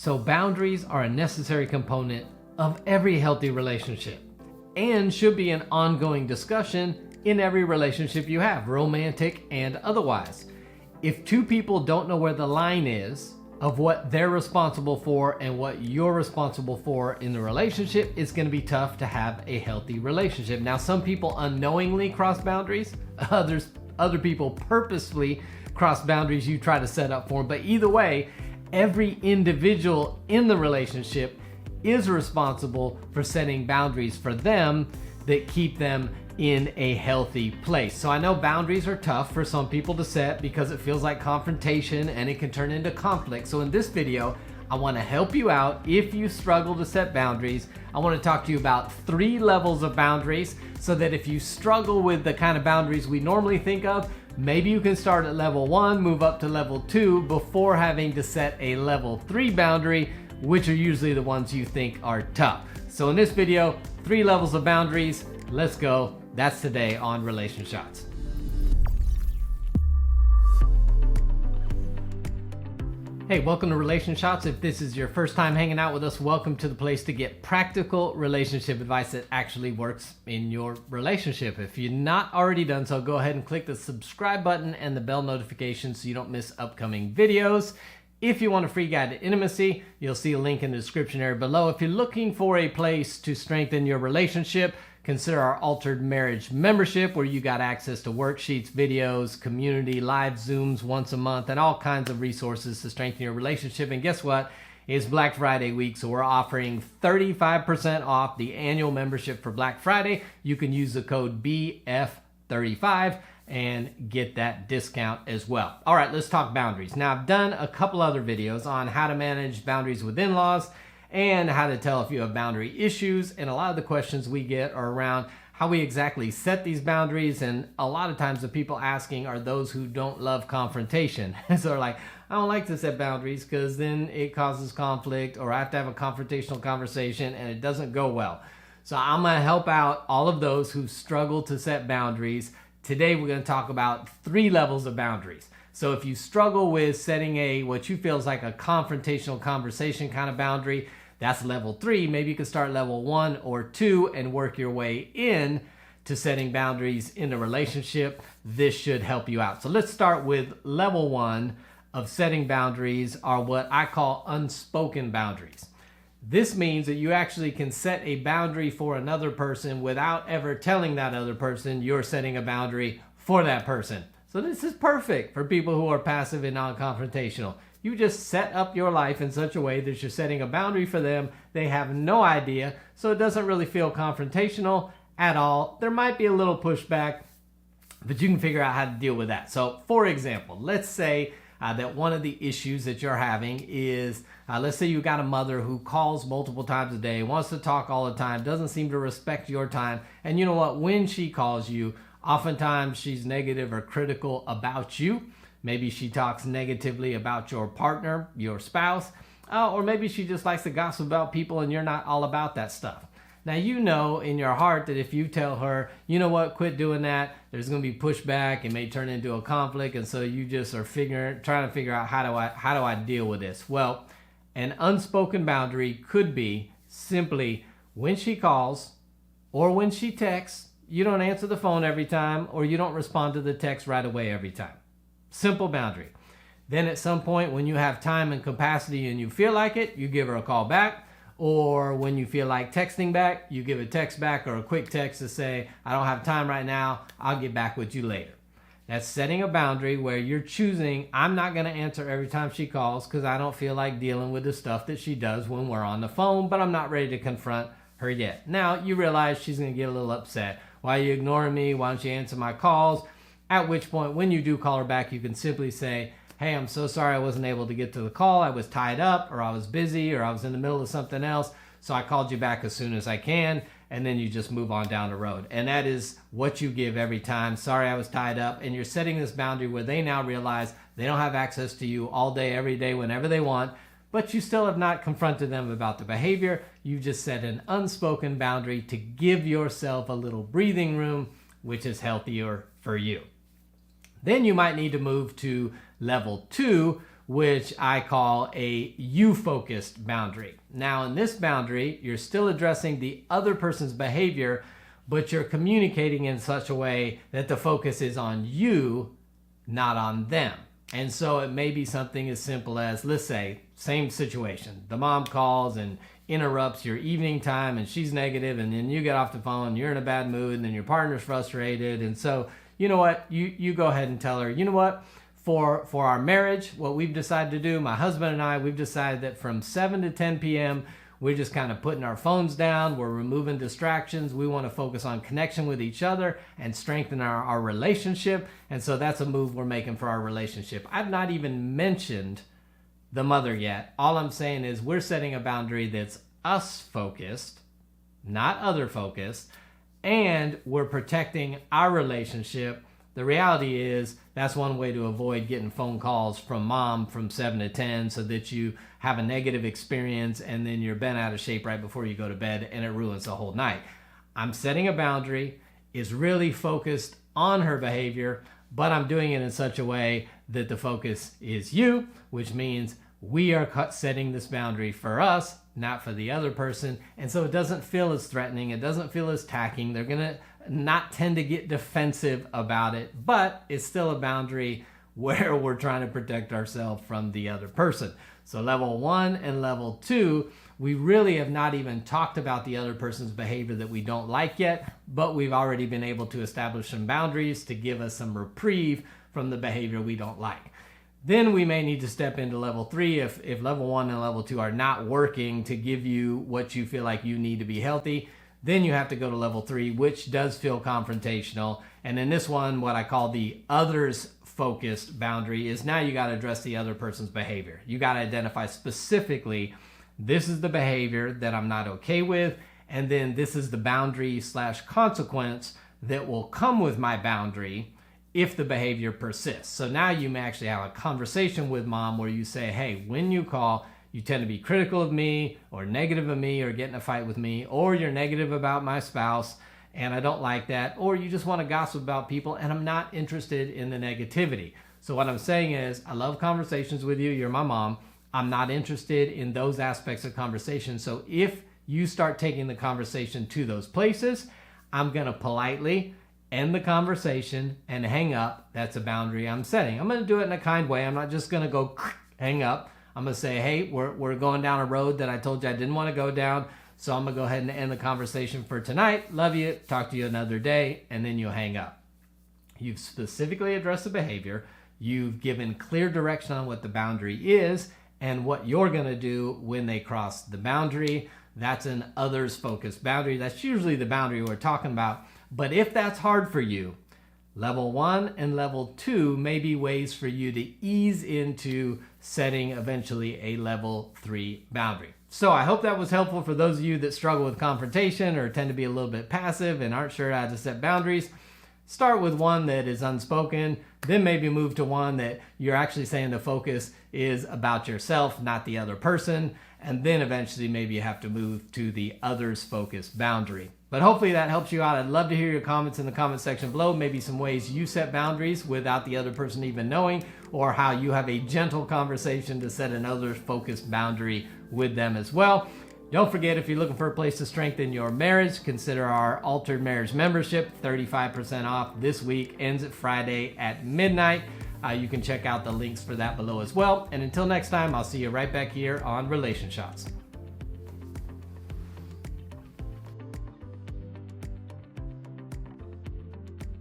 So boundaries are a necessary component of every healthy relationship and should be an ongoing discussion in every relationship you have, romantic and otherwise. If two people don't know where the line is of what they're responsible for and what you're responsible for in the relationship, it's going to be tough to have a healthy relationship. Now, some people unknowingly cross boundaries, other people purposefully cross boundaries you try to set up for them. But either way, every individual in the relationship is responsible for setting boundaries for them that keep them in a healthy place. So I know boundaries are tough for some people to set because it feels like confrontation and it can turn into conflict. So in this video, I want to help you out if you struggle to set boundaries. I want to talk to you about 3 levels of boundaries so that if you struggle with the kind of boundaries we normally think of, maybe you can start at level 1, move up to level 2 before having to set a level 3 boundary, which are usually the ones you think are tough. So in this video, 3 levels of boundaries. Let's go. That's today on Relation Shots. Hey, welcome to Relation Shots. If this is your first time hanging out with us, welcome to the place to get practical relationship advice that actually works in your relationship. If you're not already done so, go ahead and click the subscribe button and the bell notification so you don't miss upcoming videos. If you want a free guide to intimacy, you'll see a link in the description area below. If you're looking for a place to strengthen your relationship, consider our Altered Marriage membership, where you got access to worksheets, videos, community, live Zooms once a month, and all kinds of resources to strengthen your relationship. And guess what? It's Black Friday week, so we're offering 35% off the annual membership for Black Friday. You can use the code BF35 and get that discount as well. All right, let's talk boundaries. Now, I've done a couple other videos on how to manage boundaries with in-laws and how to tell if you have boundary issues. And a lot of the questions we get are around how we exactly set these boundaries. And a lot of times the people asking are those who don't love confrontation. So they're like, I don't like to set boundaries because then it causes conflict, or I have to have a confrontational conversation and it doesn't go well. So I'm gonna help out all of those who struggle to set boundaries. Today we're gonna talk about 3 levels of boundaries. So if you struggle with setting what you feel is like a confrontational conversation kind of boundary, that's level 3. Maybe you can start level 1 or 2 and work your way in to setting boundaries in a relationship. This should help you out. So let's start with level 1 of setting boundaries, are what I call unspoken boundaries. This means that you actually can set a boundary for another person without ever telling that other person you're setting a boundary for that person. So this is perfect for people who are passive and non-confrontational. You just set up your life in such a way that you're setting a boundary for them. They have no idea, so it doesn't really feel confrontational at all. There might be a little pushback, but you can figure out how to deal with that. So for example, let's say that one of the issues that you're having is, let's say you got a mother who calls multiple times a day, wants to talk all the time, doesn't seem to respect your time. And you know what? When she calls you, oftentimes she's negative or critical about you. Maybe she talks negatively about your partner, your spouse, or maybe she just likes to gossip about people and you're not all about that stuff. Now, you know in your heart that if you tell her, you know what, quit doing that, there's going to be pushback. It may turn into a conflict. And so you just are trying to figure out how do I deal with this? Well, an unspoken boundary could be simply when she calls or when she texts, you don't answer the phone every time, or you don't respond to the text right away every time. Simple boundary. Then at some point when you have time and capacity and you feel like it, you give her a call back. Or when you feel like texting back, you give a text back or a quick text to say, I don't have time right now, I'll get back with you later. That's setting a boundary where you're choosing, I'm not going to answer every time she calls because I don't feel like dealing with the stuff that she does when we're on the phone, but I'm not ready to confront her yet. Now you realize she's going to get a little upset. Why are you ignoring me? Why don't you answer my calls? At which point, when you do call her back, you can simply say, hey, I'm so sorry I wasn't able to get to the call. I was tied up, or I was busy, or I was in the middle of something else. So I called you back as soon as I can. And then you just move on down the road. And that is what you give every time. Sorry, I was tied up. And you're setting this boundary where they now realize they don't have access to you all day, every day, whenever they want. But you still have not confronted them about the behavior. You just set an unspoken boundary to give yourself a little breathing room, which is healthier for you. Then you might need to move to level 2, which I call a you-focused boundary. Now, in this boundary, you're still addressing the other person's behavior, but you're communicating in such a way that the focus is on you, not on them. And so it may be something as simple as, let's say, same situation. The mom calls and interrupts your evening time and she's negative, and then you get off the phone, you're in a bad mood, and then your partner's frustrated. And so, you know what? You go ahead and tell her, you know what? For our marriage, what we've decided to do, my husband and I, we've decided that from 7 to 10 p.m., we're just kind of putting our phones down. We're removing distractions. We want to focus on connection with each other and strengthen our relationship. And so that's a move we're making for our relationship. I've not even mentioned the mother yet. All I'm saying is we're setting a boundary that's us focused, not other focused, and we're protecting our relationship. The reality is that's one way to avoid getting phone calls from mom from 7 to 10 so that you have a negative experience and then you're bent out of shape right before you go to bed and it ruins the whole night. I'm setting a boundary. It's really focused on her behavior, but I'm doing it in such a way that the focus is you, which means we are setting this boundary for us, not for the other person. And so it doesn't feel as threatening. It doesn't feel as attacking. They're going to not tend to get defensive about it, but it's still a boundary where we're trying to protect ourselves from the other person. So level 1 and level 2, we really have not even talked about the other person's behavior that we don't like yet, but we've already been able to establish some boundaries to give us some reprieve from the behavior we don't like. Then we may need to step into level 3 if level 1 and level 2 are not working to give you what you feel like you need to be healthy. Then you have to go to level 3, which does feel confrontational. And in this one, what I call the others focused boundary is now you got to address the other person's behavior. You got to identify specifically, this is the behavior that I'm not okay with. And then this is the boundary / consequence that will come with my boundary if the behavior persists. So now you may actually have a conversation with mom where you say, hey, when you call, you tend to be critical of me or negative of me or get in a fight with me, or you're negative about my spouse and I don't like that, or you just want to gossip about people and I'm not interested in the negativity. So what I'm saying is I love conversations with you. You're my mom. I'm not interested in those aspects of conversation. So if you start taking the conversation to those places, I'm going to politely end the conversation and hang up. That's a boundary I'm setting. I'm going to do it in a kind way. I'm not just going to go hang up. I'm going to say, hey, we're going down a road that I told you I didn't want to go down. So I'm going to go ahead and end the conversation for tonight. Love you. Talk to you another day. And then you'll hang up. You've specifically addressed the behavior. You've given clear direction on what the boundary is and what you're going to do when they cross the boundary. That's an others focused boundary. That's usually the boundary we're talking about. But if that's hard for you, level 1 and level 2 may be ways for you to ease into setting eventually a level 3 boundary. So I hope that was helpful for those of you that struggle with confrontation or tend to be a little bit passive and aren't sure how to set boundaries. Start with one that is unspoken, then maybe move to one that you're actually saying the focus is about yourself, not the other person. And then eventually maybe you have to move to the others focused boundary. But hopefully that helps you out. I'd love to hear your comments in the comment section below. Maybe some ways you set boundaries without the other person even knowing, or how you have a gentle conversation to set an others focused boundary with them as well. Don't forget, if you're looking for a place to strengthen your marriage, consider our Altered Marriage membership. 35% off this week, ends at Friday at midnight. You can check out the links for that below as well. And until next time, I'll see you right back here on Relation Shots.